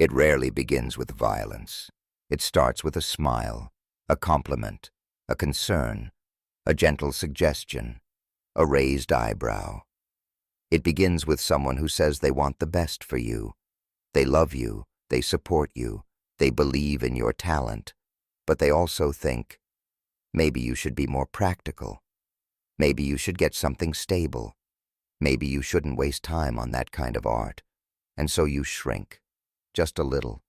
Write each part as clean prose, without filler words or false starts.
It rarely begins with violence. It starts with a smile, a compliment, a concern, a gentle suggestion, a raised eyebrow. It begins with someone who says they want the best for you. They love you, they support you, they believe in your talent, but they also think, maybe you should be more practical. Maybe you should get something stable. Maybe you shouldn't waste time on that kind of art. And so you shrink, just a little.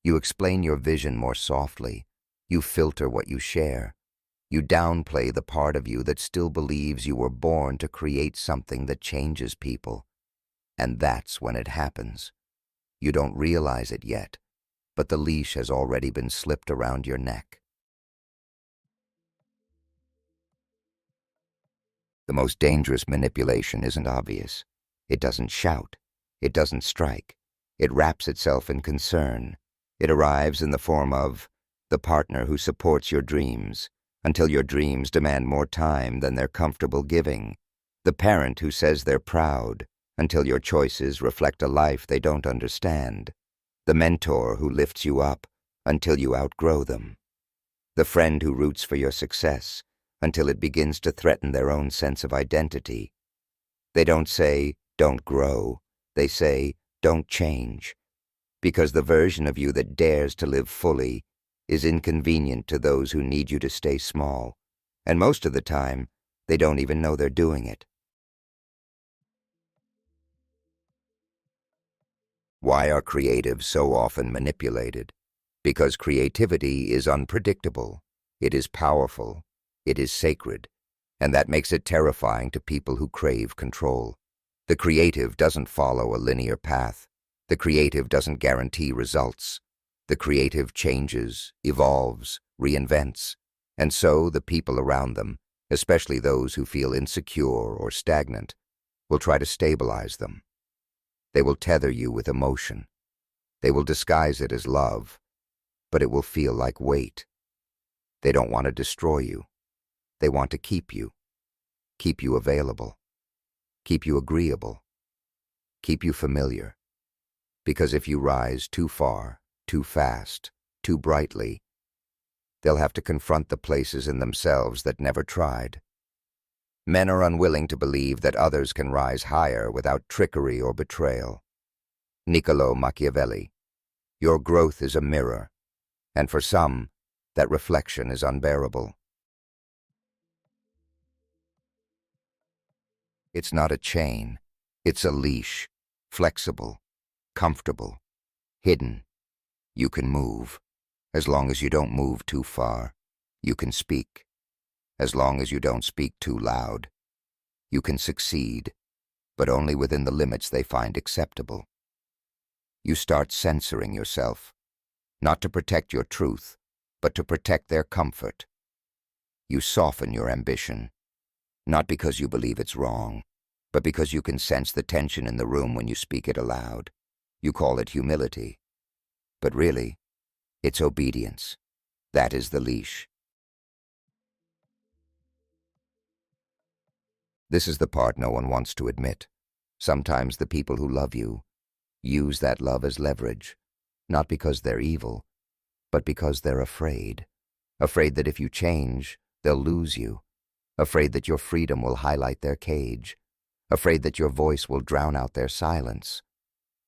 You explain your vision more softly. You filter what you share. You downplay the part of you that still believes you were born to create something that changes people. And that's when it happens. You don't realize it yet, but the leash has already been slipped around your neck. The most dangerous manipulation isn't obvious. It doesn't shout. It doesn't strike. It wraps itself in concern. It arrives in the form of the partner who supports your dreams until your dreams demand more time than they're comfortable giving. The parent who says they're proud until your choices reflect a life they don't understand. The mentor who lifts you up until you outgrow them. The friend who roots for your success until it begins to threaten their own sense of identity. They don't say, don't grow. They say, don't change. Because the version of you that dares to live fully is inconvenient to those who need you to stay small. And most of the time, they don't even know they're doing it. Why are creatives so often manipulated? Because creativity is unpredictable. It is powerful. It is sacred. And that makes it terrifying to people who crave control. The creative doesn't follow a linear path. The creative doesn't guarantee results. The creative changes, evolves, reinvents. And so the people around them, especially those who feel insecure or stagnant, will try to stabilize them. They will tether you with emotion. They will disguise it as love, but it will feel like weight. They don't want to destroy you. They want to keep you available, keep you agreeable, keep you familiar. Because if you rise too far, too fast, too brightly, they'll have to confront the places in themselves that never tried. Men are unwilling to believe that others can rise higher without trickery or betrayal. Niccolò Machiavelli, your growth is a mirror, and for some, that reflection is unbearable. It's not a chain, it's a leash, flexible, comfortable, hidden. You can move. As long as you don't move too far, you can speak. As long as you don't speak too loud, you can succeed, but only within the limits they find acceptable. You start censoring yourself, not to protect your truth, but to protect their comfort. You soften your ambition, not because you believe it's wrong, but because you can sense the tension in the room when you speak it aloud. You call it humility, but really, it's obedience. That is the leash. This is the part no one wants to admit. Sometimes the people who love you use that love as leverage, not because they're evil, but because they're afraid. Afraid that if you change, they'll lose you. Afraid that your freedom will highlight their cage. Afraid that your voice will drown out their silence.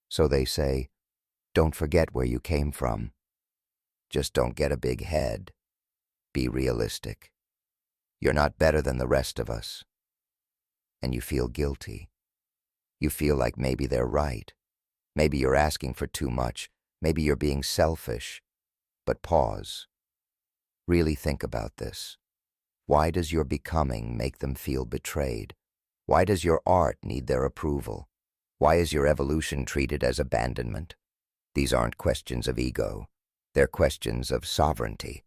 So they say, don't forget where you came from. Just don't get a big head. Be realistic. You're not better than the rest of us. And you feel guilty. You feel like maybe they're right. Maybe you're asking for too much. Maybe you're being selfish. But pause. Really think about this. Why does your becoming make them feel betrayed? Why does your art need their approval? Why is your evolution treated as abandonment? These aren't questions of ego. They're questions of sovereignty.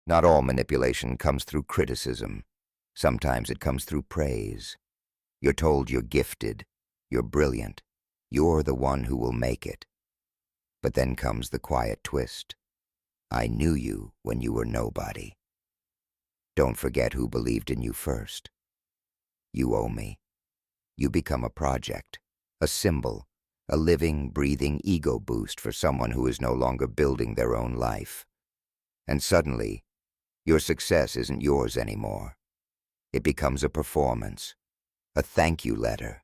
Not all manipulation comes through criticism. Sometimes it comes through praise. You're told you're gifted, you're brilliant, you're the one who will make it. But then comes the quiet twist. I knew you when you were nobody. Don't forget who believed in you first. You owe me. You become a project, a symbol, a living, breathing ego boost for someone who is no longer building their own life. And suddenly, your success isn't yours anymore. It becomes a performance, a thank you letter,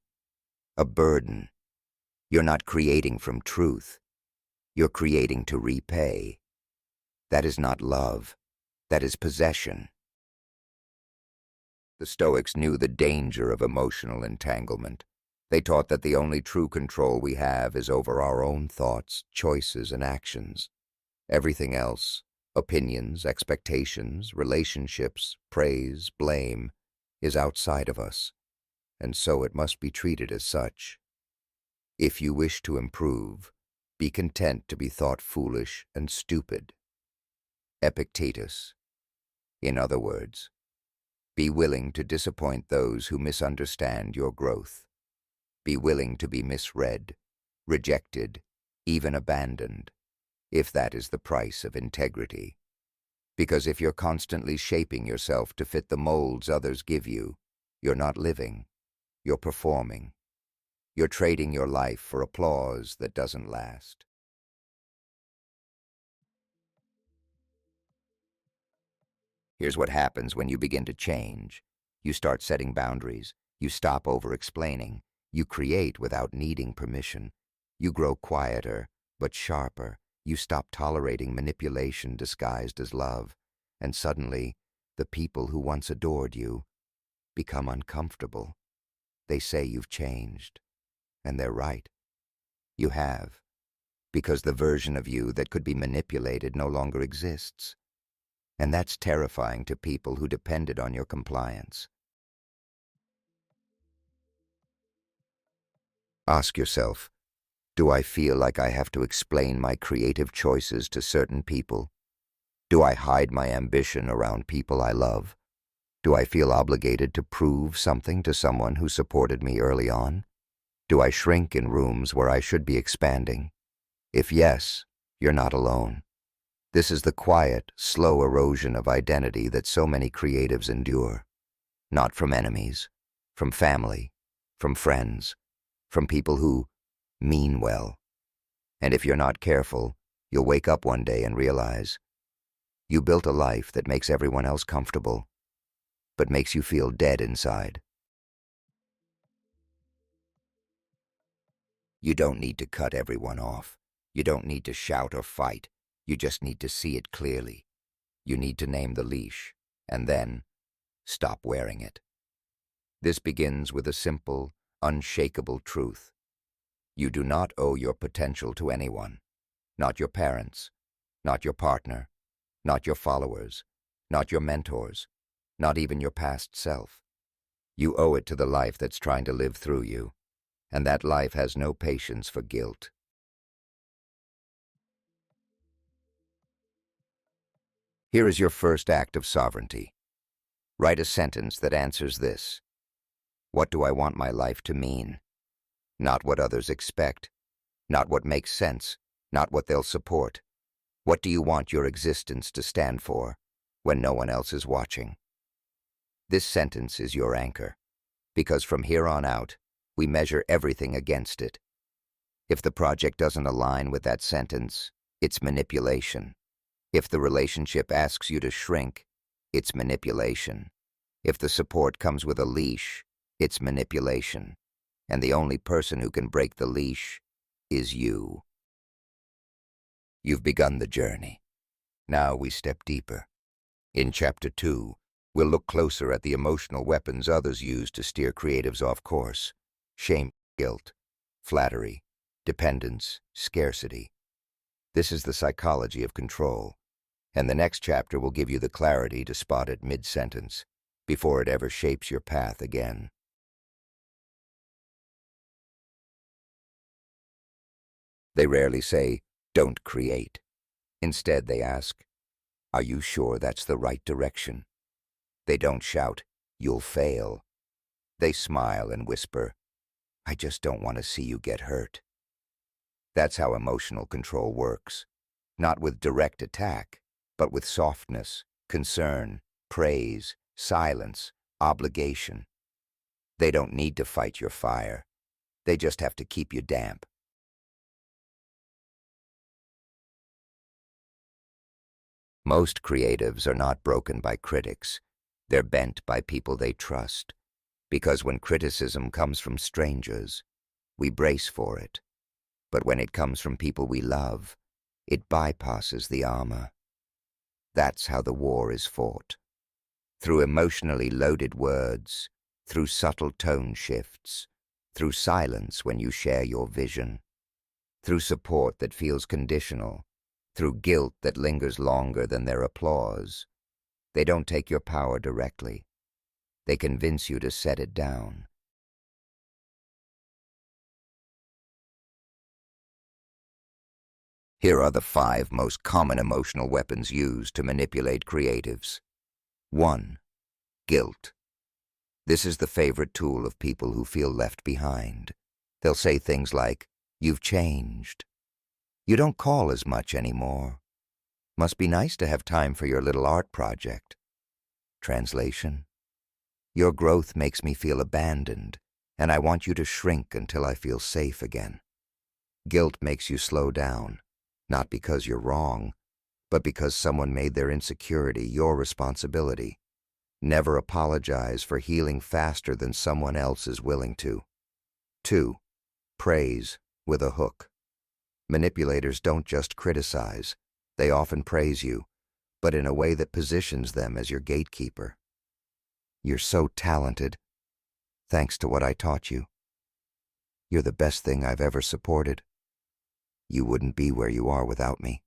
a burden. You're not creating from truth. You're creating to repay. That is not love. That is possession. The Stoics knew the danger of emotional entanglement. They taught that the only true control we have is over our own thoughts, choices, and actions. Everything else, opinions, expectations, relationships, praise, blame, is outside of us, and so it must be treated as such. If you wish to improve, be content to be thought foolish and stupid. Epictetus. In other words, be willing to disappoint those who misunderstand your growth. Be willing to be misread, rejected, even abandoned, if that is the price of integrity. Because if you're constantly shaping yourself to fit the molds others give you, you're not living, you're performing. You're trading your life for applause that doesn't last. Here's what happens when you begin to change. You start setting boundaries. You stop over-explaining. You create without needing permission. You grow quieter, but sharper. You stop tolerating manipulation disguised as love. And suddenly, the people who once adored you become uncomfortable. They say you've changed. And they're right. You have. Because the version of you that could be manipulated no longer exists. And that's terrifying to people who depended on your compliance. Ask yourself, do I feel like I have to explain my creative choices to certain people? Do I hide my ambition around people I love? Do I feel obligated to prove something to someone who supported me early on? Do I shrink in rooms where I should be expanding? If yes, you're not alone. This is the quiet, slow erosion of identity that so many creatives endure. Not from enemies, from family, from friends, from people who mean well. And if you're not careful, you'll wake up one day and realize you built a life that makes everyone else comfortable, but makes you feel dead inside. You don't need to cut everyone off. You don't need to shout or fight. You just need to see it clearly. You need to name the leash, and then stop wearing it. This begins with a simple, unshakable truth. You do not owe your potential to anyone. Not your parents, not your partner, not your followers, not your mentors, not even your past self. You owe it to the life that's trying to live through you, and that life has no patience for guilt. Here is your first act of sovereignty. Write a sentence that answers this. What do I want my life to mean? Not what others expect, not what makes sense, not what they'll support. What do you want your existence to stand for when no one else is watching? This sentence is your anchor, because from here on out, we measure everything against it. If the project doesn't align with that sentence, it's manipulation. If the relationship asks you to shrink, it's manipulation. If the support comes with a leash, it's manipulation. And the only person who can break the leash is you. You've begun the journey. Now we step deeper. In Chapter 2, we'll look closer at the emotional weapons others use to steer creatives off course. Shame, guilt, flattery, dependence, scarcity. This is the psychology of control. And the next chapter will give you the clarity to spot it mid-sentence, before it ever shapes your path again. They rarely say, "Don't create." Instead, they ask, "Are you sure that's the right direction?" They don't shout, "You'll fail." They smile and whisper, "I just don't want to see you get hurt." That's how emotional control works. Not with direct attack, but with softness, concern, praise, silence, obligation. They don't need to fight your fire. They just have to keep you damp. Most creatives are not broken by critics. They're bent by people they trust. Because when criticism comes from strangers, we brace for it. But when it comes from people we love, it bypasses the armor. That's how the war is fought. Through emotionally loaded words, through subtle tone shifts, through silence when you share your vision, through support that feels conditional, through guilt that lingers longer than their applause. They don't take your power directly. They convince you to set it down. Here are the 5 most common emotional weapons used to manipulate creatives. 1. Guilt. This is the favorite tool of people who feel left behind. They'll say things like, "You've changed. You don't call as much anymore. Must be nice to have time for your little art project." Translation: "Your growth makes me feel abandoned, and I want you to shrink until I feel safe again." Guilt makes you slow down, not because you're wrong, but because someone made their insecurity your responsibility. Never apologize for healing faster than someone else is willing to. 2. Praise with a hook. Manipulators don't just criticize. They often praise you, but in a way that positions them as your gatekeeper. "You're so talented. Thanks to what I taught you. You're the best thing I've ever supported. You wouldn't be where you are without me."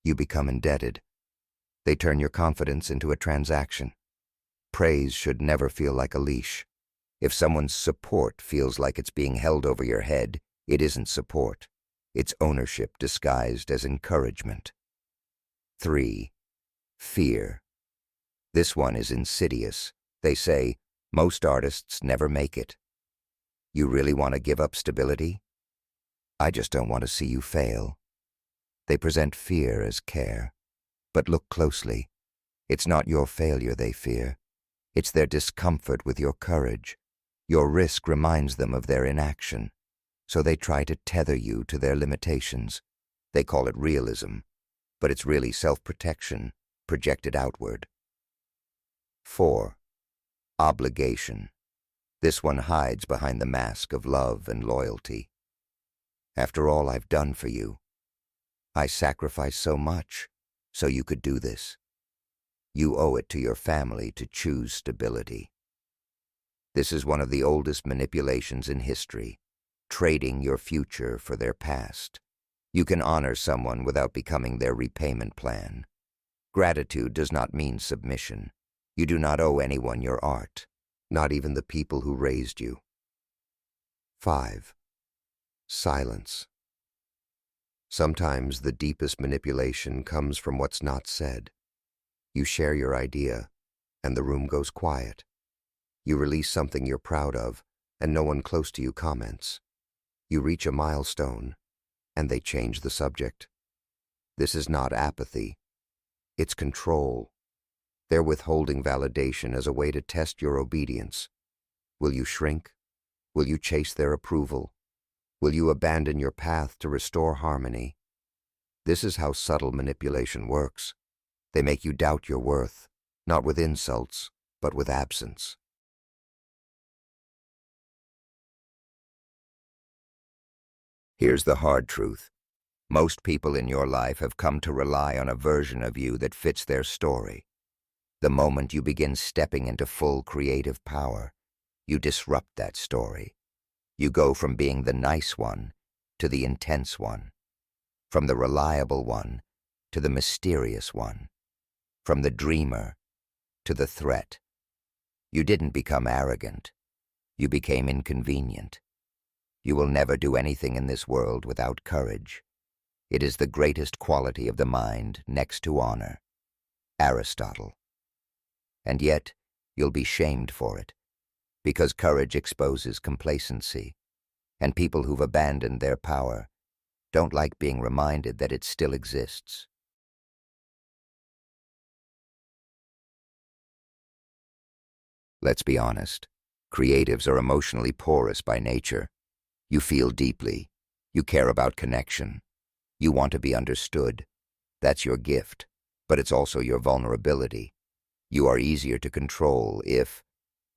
You become indebted. They turn your confidence into a transaction. Praise should never feel like a leash. If someone's support feels like it's being held over your head, it isn't support. It's ownership disguised as encouragement. 3. Fear. This one is insidious. They say, "Most artists never make it. You really want to give up stability? I just don't want to see you fail." They present fear as care. But look closely. It's not your failure they fear. It's their discomfort with your courage. Your risk reminds them of their inaction, so they try to tether you to their limitations. They call it realism, but it's really self-protection, projected outward. 4. Obligation. This one hides behind the mask of love and loyalty. "After all I've done for you, I sacrificed so much so you could do this. You owe it to your family to choose stability." This is one of the oldest manipulations in history, trading your future for their past. You can honor someone without becoming their repayment plan. Gratitude does not mean submission. You do not owe anyone your art, not even the people who raised you. 5. Silence. Sometimes the deepest manipulation comes from what's not said. You share your idea, and the room goes quiet. You release something you're proud of, and no one close to you comments. You reach a milestone, and they change the subject. This is not apathy. It's control. They're withholding validation as a way to test your obedience. Will you shrink? Will you chase their approval? Will you abandon your path to restore harmony? This is how subtle manipulation works. They make you doubt your worth, not with insults, but with absence. Here's the hard truth. Most people in your life have come to rely on a version of you that fits their story. The moment you begin stepping into full creative power, you disrupt that story. You go from being the nice one to the intense one, from the reliable one to the mysterious one, from the dreamer to the threat. You didn't become arrogant. You became inconvenient. You will never do anything in this world without courage. It is the greatest quality of the mind next to honor. Aristotle. And yet, you'll be shamed for it, because courage exposes complacency, and people who've abandoned their power don't like being reminded that it still exists. Let's be honest. Creatives are emotionally porous by nature. You feel deeply. You care about connection. You want to be understood. That's your gift, but it's also your vulnerability. You are easier to control if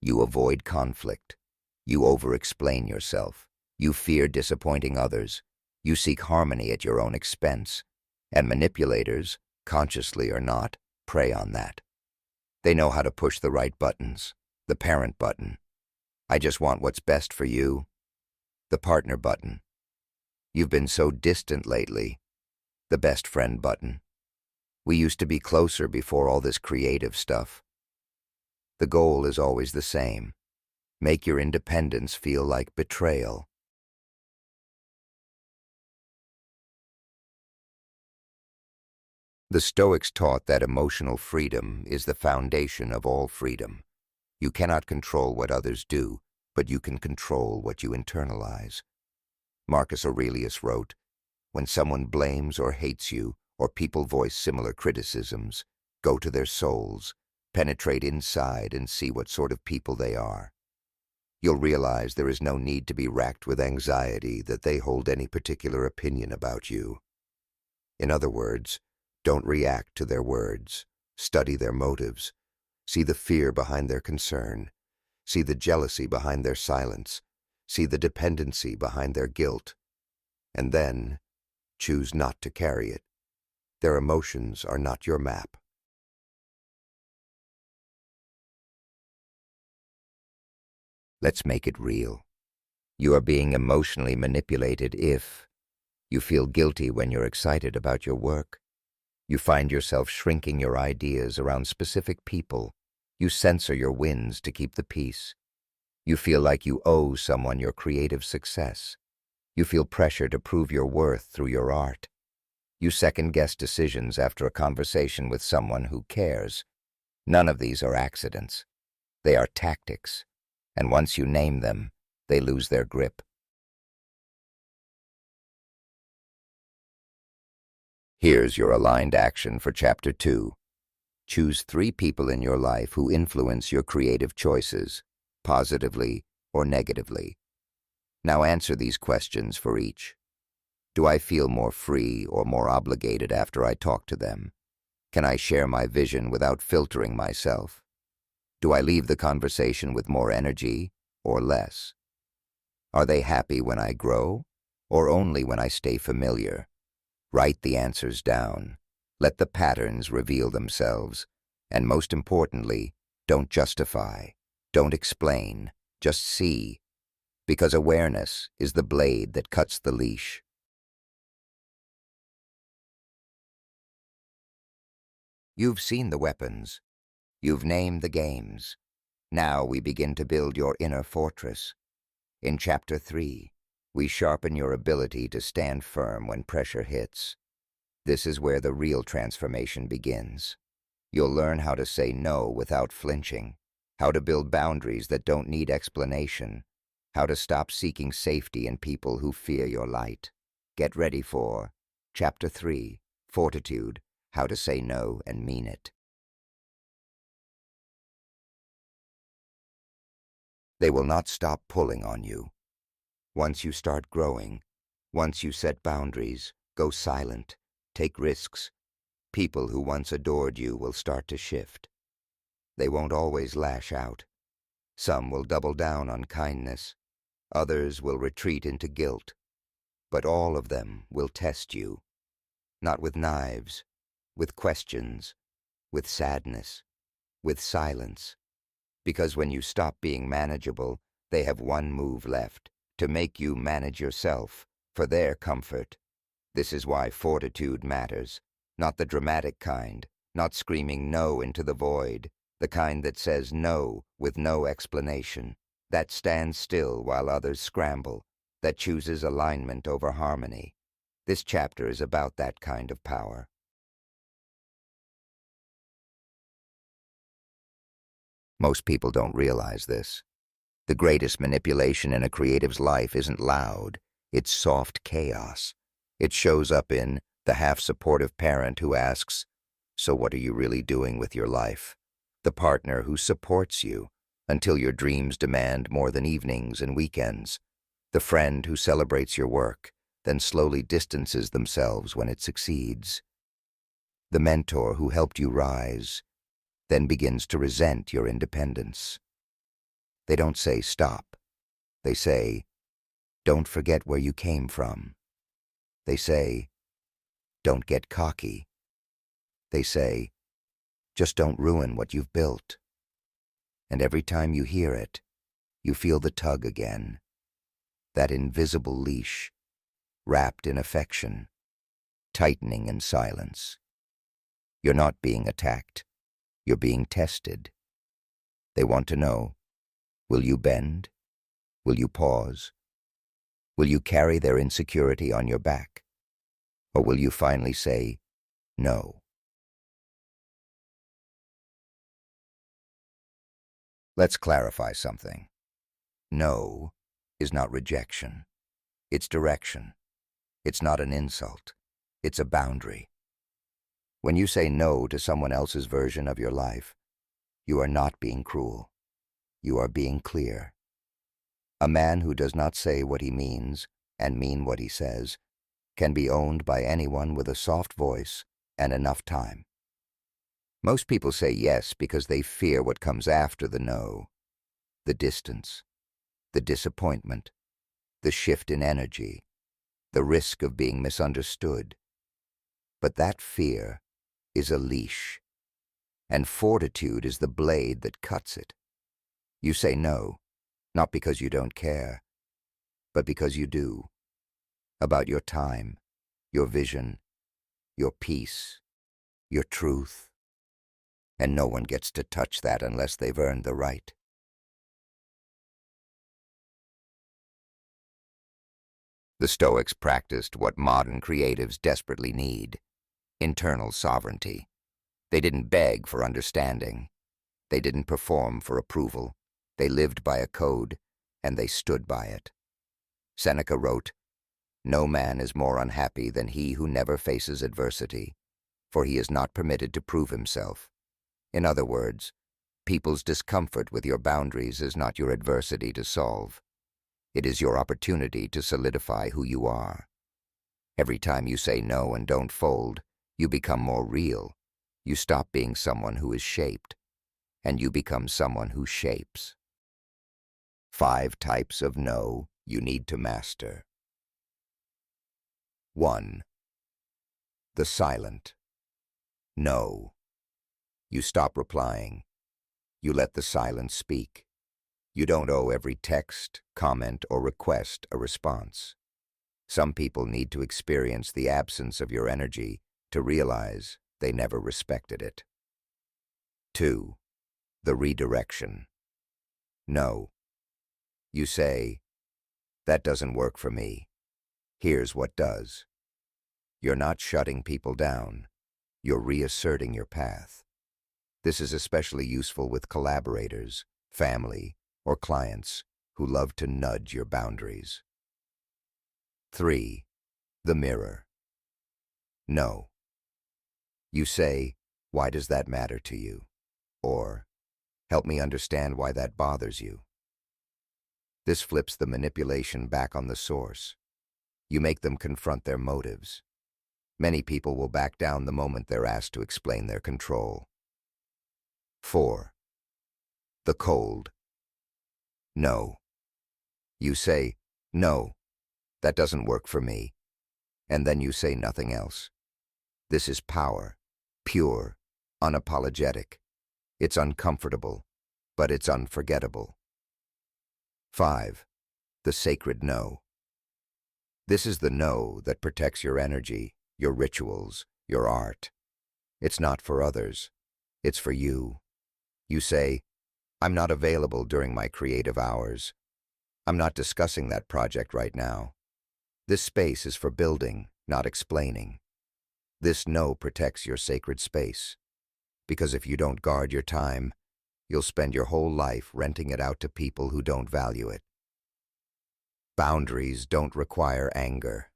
you avoid conflict. You over-explain yourself. You fear disappointing others. You seek harmony at your own expense. And manipulators, consciously or not, prey on that. They know how to push the right buttons. The parent button. I just want what's best for you. The partner button. You've been so distant lately. The best friend button. We used to be closer before all this creative stuff. The goal is always the same. Make your independence feel like betrayal. The Stoics taught that emotional freedom is the foundation of all freedom. You cannot control what others do, but you can control what you internalize. Marcus Aurelius wrote, "When someone blames or hates you, or people voice similar criticisms, go to their souls, penetrate inside and see what sort of people they are. You'll realize there is no need to be racked with anxiety that they hold any particular opinion about you." In other words, don't react to their words. Study their motives. See the fear behind their concern. See the jealousy behind their silence. See the dependency behind their guilt. And then, choose not to carry it. Their emotions are not your map. Let's make it real. You are being emotionally manipulated if you feel guilty when you're excited about your work. You find yourself shrinking your ideas around specific people. You censor your wins to keep the peace. You feel like you owe someone your creative success. You feel pressure to prove your worth through your art. You second-guess decisions after a conversation with someone who cares. None of these are accidents. They are tactics. And once you name them, they lose their grip. Here's your aligned action for Chapter 2. Choose 3 people in your life who influence your creative choices, positively or negatively. Now answer these questions for each. Do I feel more free or more obligated after I talk to them? Can I share my vision without filtering myself? Do I leave the conversation with more energy or less? Are they happy when I grow or only when I stay familiar? Write the answers down. Let the patterns reveal themselves. And most importantly, don't justify. Don't explain. Just see. Because awareness is the blade that cuts the leash. You've seen the weapons. You've named the games. Now we begin to build your inner fortress. In Chapter 3, we sharpen your ability to stand firm when pressure hits. This is where the real transformation begins. You'll learn how to say no without flinching, how to build boundaries that don't need explanation, how to stop seeking safety in people who fear your light. Get ready for Chapter 3, Fortitude, How to Say No and Mean It. They will not stop pulling on you. Once you start growing, once you set boundaries, go silent, take risks, people who once adored you will start to shift. They won't always lash out. Some will double down on kindness. Others will retreat into guilt. But all of them will test you. Not with knives, with questions, with sadness, with silence. Because when you stop being manageable, they have one move left, to make you manage yourself, for their comfort. This is why fortitude matters. Not the dramatic kind, not screaming no into the void, the kind that says no with no explanation, that stands still while others scramble, that chooses alignment over harmony. This chapter is about that kind of power. Most people don't realize this. The greatest manipulation in a creative's life isn't loud, it's soft chaos. It shows up in the half-supportive parent who asks, "So what are you really doing with your life?" The partner who supports you, until your dreams demand more than evenings and weekends. The friend who celebrates your work, then slowly distances themselves when it succeeds. The mentor who helped you rise, then begins to resent your independence. They don't say stop. They say, don't forget where you came from. They say, don't get cocky. They say, just don't ruin what you've built. And every time you hear it, you feel the tug again, that invisible leash, wrapped in affection, tightening in silence. You're not being attacked. You're being tested. They want to know, will you bend? Will you pause? Will you carry their insecurity on your back? Or will you finally say, no? Let's clarify something. No is not rejection. It's direction. It's not an insult. It's a boundary. When you say no to someone else's version of your life, you are not being cruel. You are being clear. A man who does not say what he means and mean what he says can be owned by anyone with a soft voice and enough time. Most people say yes because they fear what comes after the no, the distance, the disappointment, the shift in energy, the risk of being misunderstood. But that fear is a leash, and fortitude is the blade that cuts it. You say no, not because you don't care, but because you do. About your time, your vision, your peace, your truth. And no one gets to touch that unless they've earned the right. The Stoics practiced what modern creatives desperately need: internal sovereignty. They didn't beg for understanding. They didn't perform for approval. They lived by a code, and they stood by it. Seneca wrote, "No man is more unhappy than he who never faces adversity, for he is not permitted to prove himself." In other words, people's discomfort with your boundaries is not your adversity to solve. It is your opportunity to solidify who you are. Every time you say no and don't fold, you become more real. You stop being someone who is shaped, and you become someone who shapes. 5 types of no you need to master. 1. The silent. No. You stop replying. You let the silence speak. You don't owe every text, comment, or request a response. Some people need to experience the absence of your energy to realize they never respected it. 2. The redirection. No. You say, that doesn't work for me. Here's what does. You're not shutting people down. You're reasserting your path. This is especially useful with collaborators, family, or clients who love to nudge your boundaries. 3. The mirror. No. You say, why does that matter to you? Or, help me understand why that bothers you. This flips the manipulation back on the source. You make them confront their motives. Many people will back down the moment they're asked to explain their control. 4. The cold. No. You say, no, that doesn't work for me, and then you say nothing else. This is power, pure, unapologetic. It's uncomfortable, but it's unforgettable. 5. The sacred no. This is the no that protects your energy, your rituals, your art. It's not for others. It's for you. You say, I'm not available during my creative hours. I'm not discussing that project right now. This space is for building, not explaining. This no protects your sacred space, because if you don't guard your time, you'll spend your whole life renting it out to people who don't value it. Boundaries don't require anger.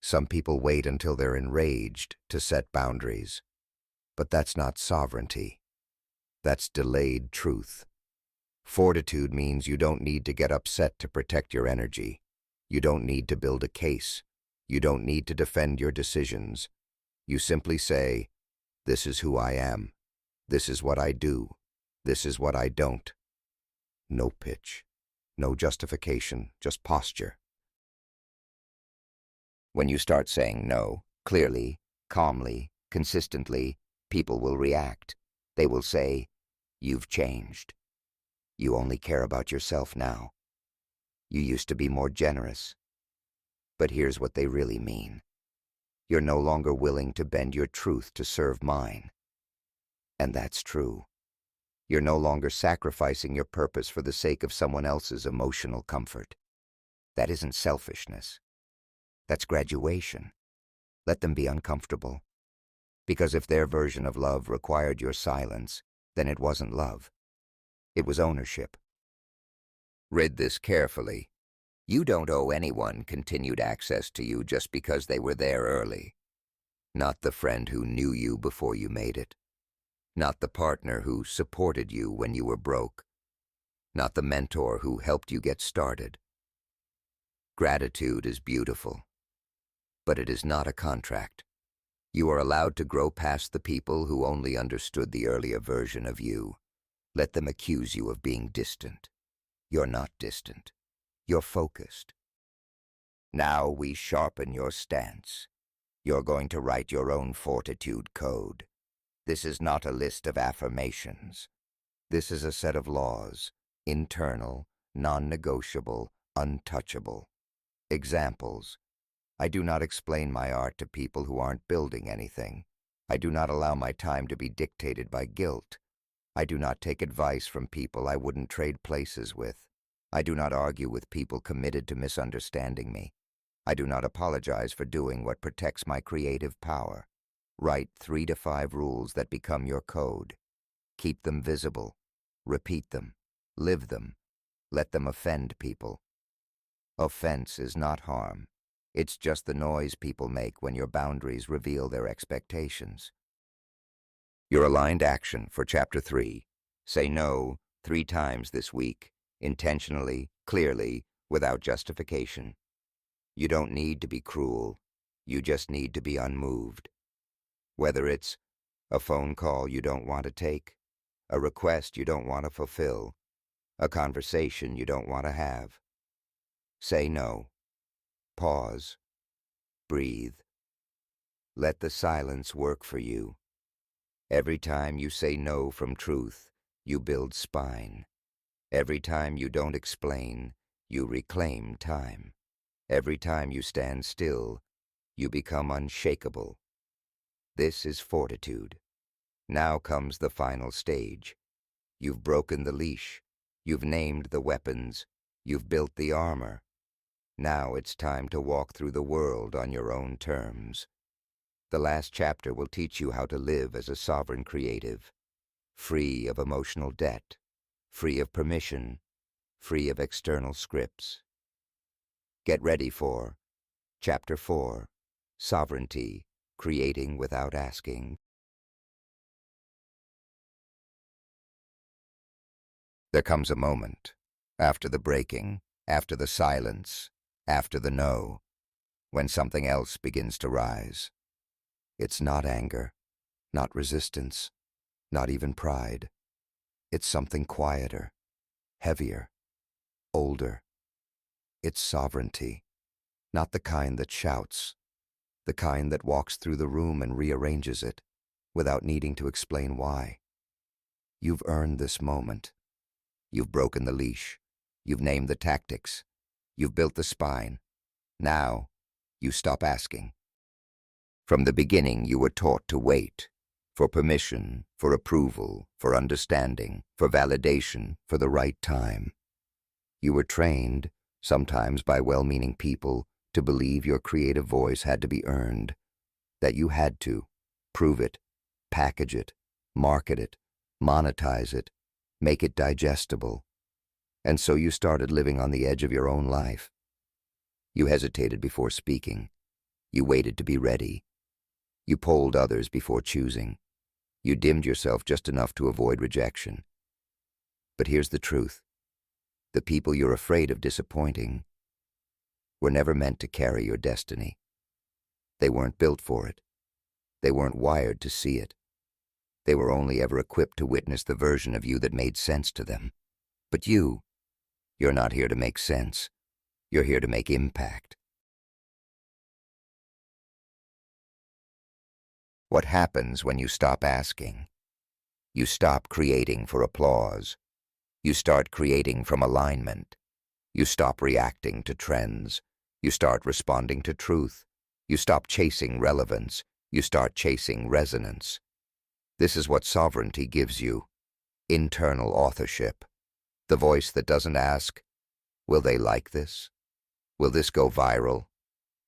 Some people wait until they're enraged to set boundaries, but that's not sovereignty. That's delayed truth. Fortitude means you don't need to get upset to protect your energy. You don't need to build a case. You don't need to defend your decisions. You simply say, "This is who I am. This is what I do. This is what I don't." No pitch. No justification, just posture. When you start saying no, clearly, calmly, consistently, people will react. They will say, "You've changed. You only care about yourself now. You used to be more generous." But here's what they really mean. You're no longer willing to bend your truth to serve mine. And that's true. You're no longer sacrificing your purpose for the sake of someone else's emotional comfort. That isn't selfishness. That's graduation. Let them be uncomfortable. Because if their version of love required your silence, then it wasn't love. It was ownership. Read this carefully. You don't owe anyone continued access to you just because they were there early. Not the friend who knew you before you made it. Not the partner who supported you when you were broke. Not the mentor who helped you get started. Gratitude is beautiful, but it is not a contract. You are allowed to grow past the people who only understood the earlier version of you. Let them accuse you of being distant. You're not distant. You're focused. Now we sharpen your stance. You're going to write your own fortitude code. This is not a list of affirmations. This is a set of laws, internal, non-negotiable, untouchable. Examples. I do not explain my art to people who aren't building anything. I do not allow my time to be dictated by guilt. I do not take advice from people I wouldn't trade places with. I do not argue with people committed to misunderstanding me. I do not apologize for doing what protects my creative power. Write 3 to 5 rules that become your code. Keep them visible. Repeat them. Live them. Let them offend people. Offense is not harm. It's just the noise people make when your boundaries reveal their expectations. Your aligned action for Chapter 3. Say no 3 times this week, intentionally, clearly, without justification. You don't need to be cruel. You just need to be unmoved. Whether it's a phone call you don't want to take, a request you don't want to fulfill, a conversation you don't want to have. Say no. Pause. Breathe. Let the silence work for you. Every time you say no from truth, you build spine. Every time you don't explain, you reclaim time. Every time you stand still, you become unshakable. This is fortitude. Now comes the final stage. You've broken the leash. You've named the weapons. You've built the armor. Now it's time to walk through the world on your own terms. The last chapter will teach you how to live as a sovereign creative, free of emotional debt, free of permission, free of external scripts. Get ready for Chapter 4, Sovereignty, Creating Without Asking. There comes a moment, after the breaking, after the silence, after the no, when something else begins to rise. It's not anger, not resistance, not even pride. It's something quieter, heavier, older. It's sovereignty, not the kind that shouts, the kind that walks through the room and rearranges it without needing to explain why. You've earned this moment. You've broken the leash. You've named the tactics. You've built the spine. Now, you stop asking. From the beginning, you were taught to wait, for permission, for approval, for understanding, for validation, for the right time. You were trained, sometimes by well-meaning people, to believe your creative voice had to be earned, that you had to prove it, package it, market it, monetize it, make it digestible. And so you started living on the edge of your own life. You hesitated before speaking. You waited to be ready. You polled others before choosing. You dimmed yourself just enough to avoid rejection. But here's the truth. The people you're afraid of disappointing were never meant to carry your destiny. They weren't built for it. They weren't wired to see it. They were only ever equipped to witness the version of you that made sense to them. But you're not here to make sense. You're here to make impact. What happens when you stop asking? You stop creating for applause. You start creating from alignment. You stop reacting to trends. You start responding to truth. You stop chasing relevance. You start chasing resonance. This is what sovereignty gives you. Internal authorship. The voice that doesn't ask, will they like this? Will this go viral?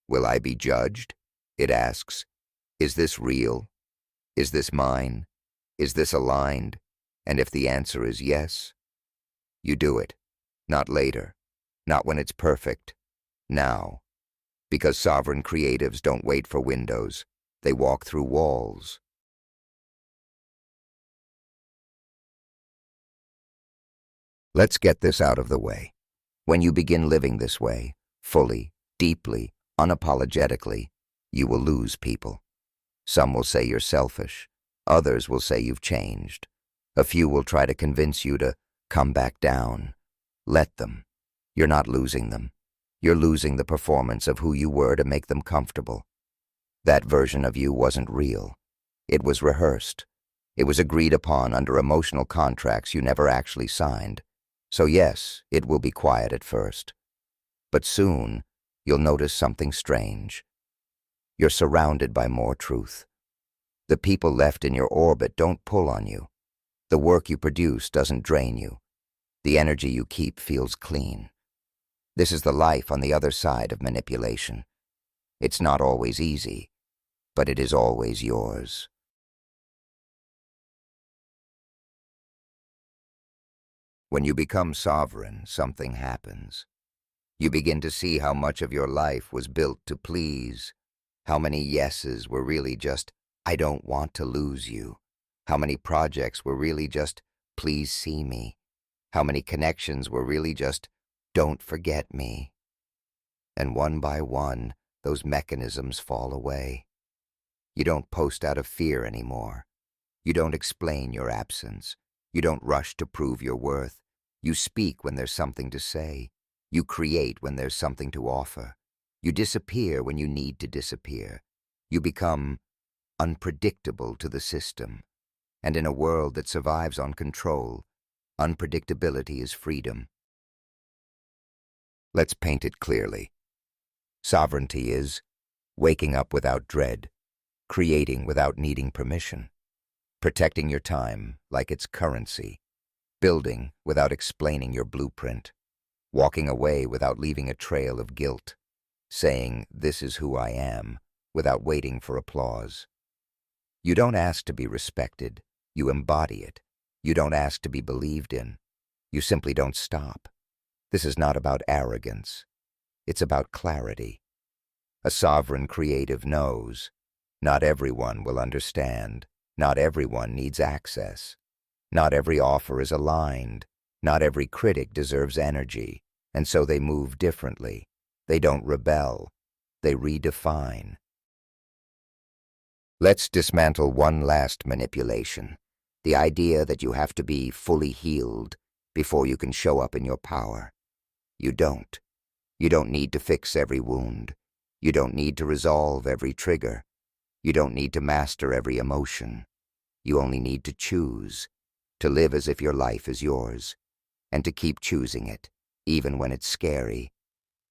Will I be judged? It asks, is this real? Is this mine? Is this aligned? And if the answer is yes, you do it. Not later. Not when it's perfect. Now. Because sovereign creatives don't wait for windows. They walk through walls. Let's get this out of the way. When you begin living this way, fully, deeply, unapologetically, you will lose people. Some will say you're selfish. Others will say you've changed. A few will try to convince you to come back down. Let them. You're not losing them. You're losing the performance of who you were to make them comfortable. That version of you wasn't real. It was rehearsed. It was agreed upon under emotional contracts you never actually signed. So yes, it will be quiet at first. But soon, you'll notice something strange. You're surrounded by more truth. The people left in your orbit don't pull on you. The work you produce doesn't drain you. The energy you keep feels clean. This is the life on the other side of manipulation. It's not always easy, but it is always yours. When you become sovereign, something happens. You begin to see how much of your life was built to please, how many yeses were really just, I don't want to lose you, how many projects were really just, please see me, how many connections were really just, don't forget me. And one by one, those mechanisms fall away. You don't post out of fear anymore. You don't explain your absence. You don't rush to prove your worth. You speak when there's something to say. You create when there's something to offer. You disappear when you need to disappear. You become unpredictable to the system. And in a world that survives on control, unpredictability is freedom. Let's paint it clearly. Sovereignty is waking up without dread, creating without needing permission, protecting your time like it's currency, building without explaining your blueprint, walking away without leaving a trail of guilt, saying, this is who I am, without waiting for applause. You don't ask to be respected, you embody it. You don't ask to be believed in, you simply don't stop. This is not about arrogance, it's about clarity. A sovereign creative knows, not everyone will understand, not everyone needs access. Not every offer is aligned. Not every critic deserves energy, and so they move differently. They don't rebel. They redefine. Let's dismantle one last manipulation. The idea that you have to be fully healed before you can show up in your power. You don't. You don't need to fix every wound. You don't need to resolve every trigger. You don't need to master every emotion. You only need to choose. To live as if your life is yours, and to keep choosing it, even when it's scary,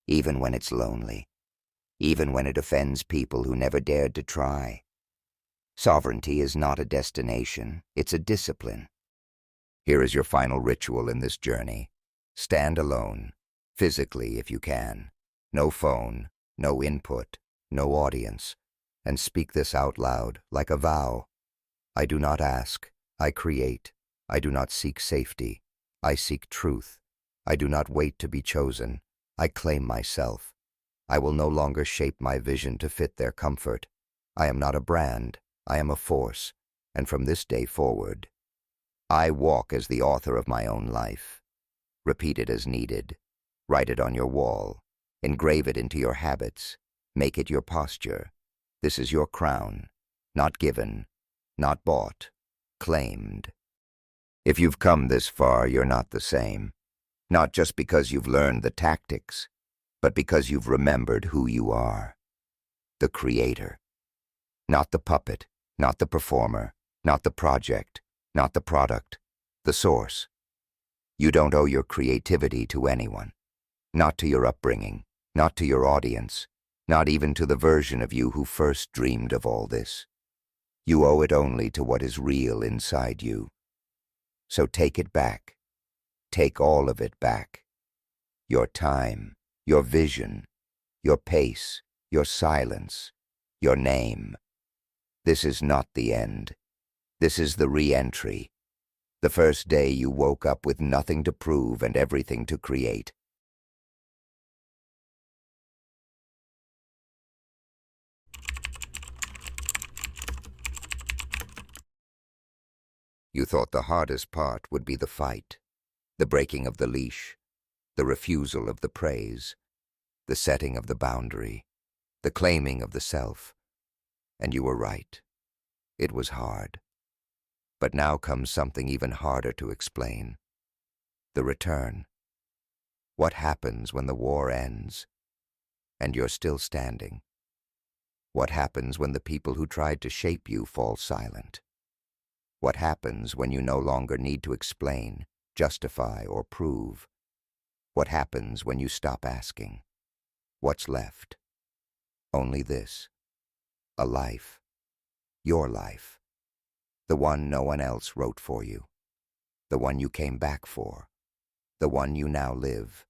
even when it's lonely, even when it offends people who never dared to try. Sovereignty is not a destination, it's a discipline. Here is your final ritual in this journey. Stand alone, physically if you can. No phone, no input, no audience, and speak this out loud like a vow. I do not ask, I create. I do not seek safety. I seek truth. I do not wait to be chosen. I claim myself. I will no longer shape my vision to fit their comfort. I am not a brand. I am a force. And from this day forward, I walk as the author of my own life. Repeat it as needed. Write it on your wall. Engrave it into your habits. Make it your posture. This is your crown. Not given. Not bought. Claimed. If you've come this far, you're not the same. Not just because you've learned the tactics, but because you've remembered who you are. The creator. Not the puppet, not the performer, not the project, not the product, the source. You don't owe your creativity to anyone. Not to your upbringing, not to your audience, not even to the version of you who first dreamed of all this. You owe it only to what is real inside you. So take it back. Take all of it back. Your time, your vision, your pace, your silence, your name. This is not the end. This is the re-entry. The first day you woke up with nothing to prove and everything to create. You thought the hardest part would be the fight, the breaking of the leash, the refusal of the praise, the setting of the boundary, the claiming of the self. And you were right. It was hard. But now comes something even harder to explain. The return. What happens when the war ends and you're still standing? What happens when the people who tried to shape you fall silent? What happens when you no longer need to explain, justify, or prove? What happens when you stop asking? What's left? Only this. A life. Your life. The one no one else wrote for you. The one you came back for. The one you now live.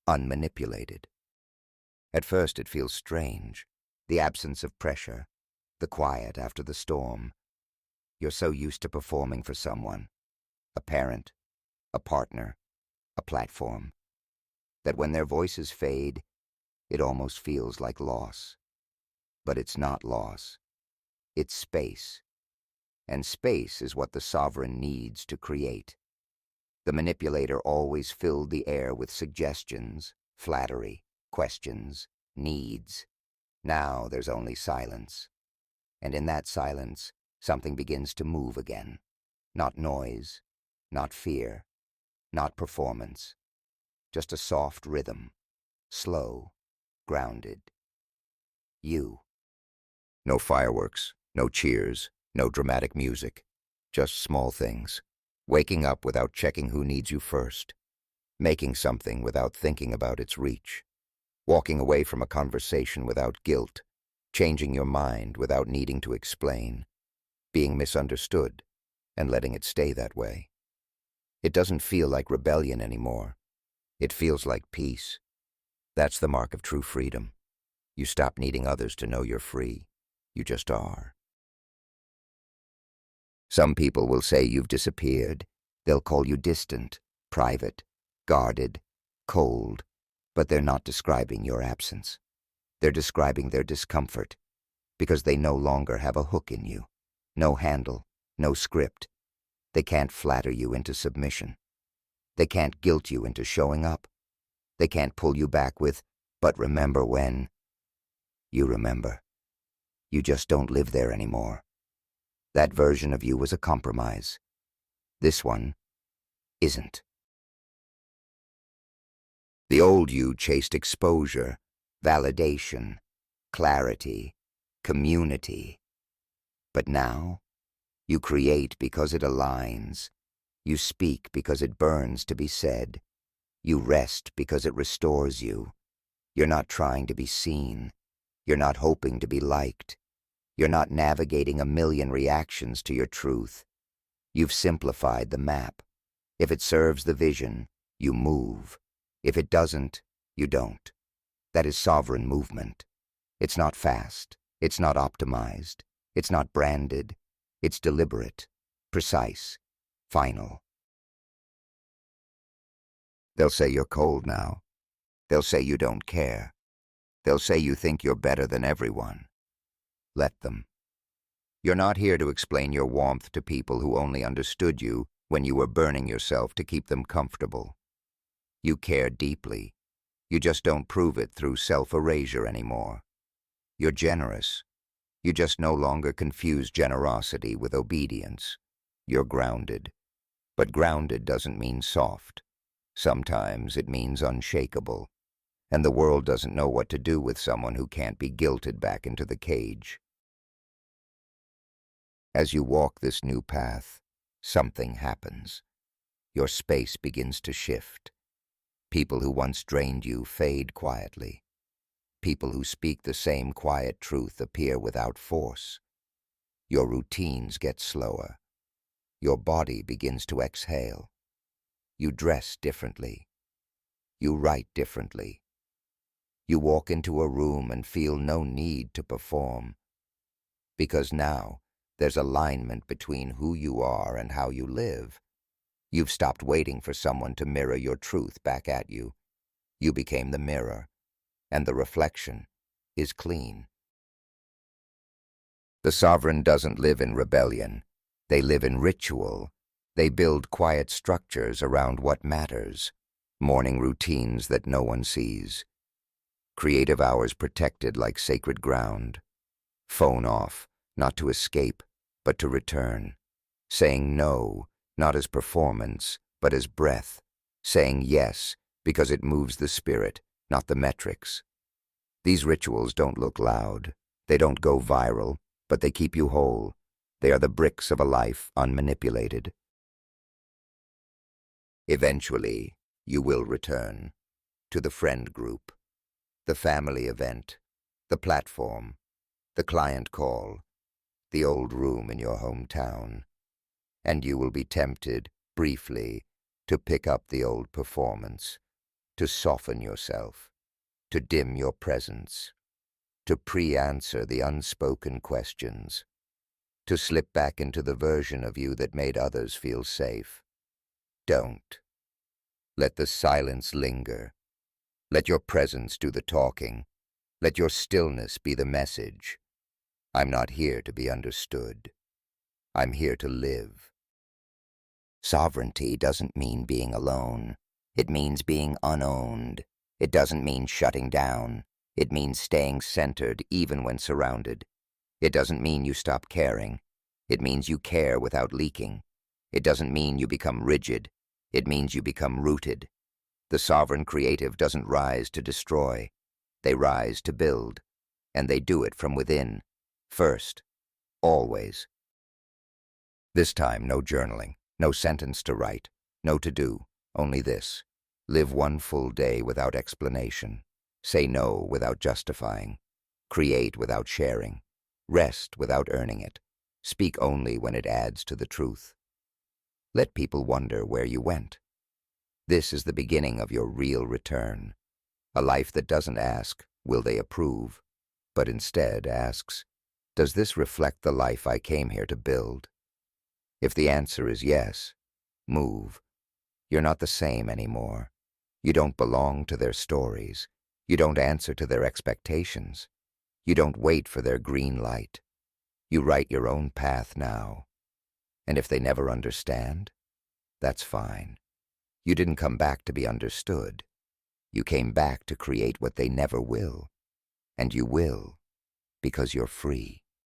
Unmanipulated. At first it feels strange. The absence of pressure. The quiet after the storm. You're so used to performing for someone. A parent. A partner. A platform. That when their voices fade, it almost feels like loss. But it's not loss. It's space. And space is what the sovereign needs to create. The manipulator always filled the air with suggestions, flattery, questions, needs. Now there's only silence. And in that silence, something begins to move again. Not noise, not fear, not performance. Just a soft rhythm, slow, grounded. You. No fireworks, no cheers, no dramatic music. Just small things. Waking up without checking who needs you first. Making something without thinking about its reach. Walking away from a conversation without guilt. Changing your mind without needing to explain. Being misunderstood and letting it stay that way. It doesn't feel like rebellion anymore. It feels like peace. That's the mark of true freedom. You stop needing others to know you're free. You just are. Some people will say you've disappeared. They'll call you distant, private, guarded, cold, but they're not describing your absence. They're describing their discomfort, because they no longer have a hook in you. No handle, no script. They can't flatter you into submission. They can't guilt you into showing up. They can't pull you back with, but remember when. You remember. You just don't live there anymore. That version of you was a compromise. This one isn't. The old you chased exposure, validation, clarity, community. But now, you create because it aligns. You speak because it burns to be said. You rest because it restores you. You're not trying to be seen. You're not hoping to be liked. You're not navigating a million reactions to your truth. You've simplified the map. If it serves the vision, you move. If it doesn't, you don't. That is sovereign movement. It's not fast. It's not optimized. It's not branded. It's deliberate, precise, final. They'll say you're cold now. They'll say you don't care. They'll say you think you're better than everyone. Let them. You're not here to explain your warmth to people who only understood you when you were burning yourself to keep them comfortable. You care deeply. You just don't prove it through self-erasure anymore. You're generous. You just no longer confuse generosity with obedience. You're grounded. But grounded doesn't mean soft. Sometimes it means unshakable. And the world doesn't know what to do with someone who can't be guilted back into the cage. As you walk this new path, something happens. Your space begins to shift. People who once drained you fade quietly. People who speak the same quiet truth appear without force. Your routines get slower. Your body begins to exhale. You dress differently. You write differently. You walk into a room and feel no need to perform. Because now there's alignment between who you are and how you live. You've stopped waiting for someone to mirror your truth back at you. You became the mirror, and the reflection is clean. The sovereign doesn't live in rebellion. They live in ritual. They build quiet structures around what matters, morning routines that no one sees, creative hours protected like sacred ground, phone off, not to escape, but to return, saying no, not as performance, but as breath, saying yes because it moves the spirit, not the metrics. These rituals don't look loud. They don't go viral, but they keep you whole. They are the bricks of a life unmanipulated. Eventually, you will return to the friend group, the family event, the platform, the client call, the old room in your hometown. And you will be tempted, briefly, to pick up the old performance, to soften yourself, to dim your presence, to pre-answer the unspoken questions, to slip back into the version of you that made others feel safe. Don't. Let the silence linger. Let your presence do the talking. Let your stillness be the message. I'm not here to be understood. I'm here to live. Sovereignty doesn't mean being alone. It means being unowned. It doesn't mean shutting down. It means staying centered even when surrounded. It doesn't mean you stop caring. It means you care without leaking. It doesn't mean you become rigid. It means you become rooted. The sovereign creative doesn't rise to destroy. They rise to build. And they do it from within. First. Always. This time, no journaling. No sentence to write, no to-do, only this. Live one full day without explanation. Say no without justifying. Create without sharing. Rest without earning it. Speak only when it adds to the truth. Let people wonder where you went. This is the beginning of your real return. A life that doesn't ask, will they approve, but instead asks, does this reflect the life I came here to build? If the answer is yes, move. You're not the same anymore. You don't belong to their stories. You don't answer to their expectations. You don't wait for their green light. You write your own path now. And if they never understand, that's fine. You didn't come back to be understood. You came back to create what they never will. And you will, because you're free.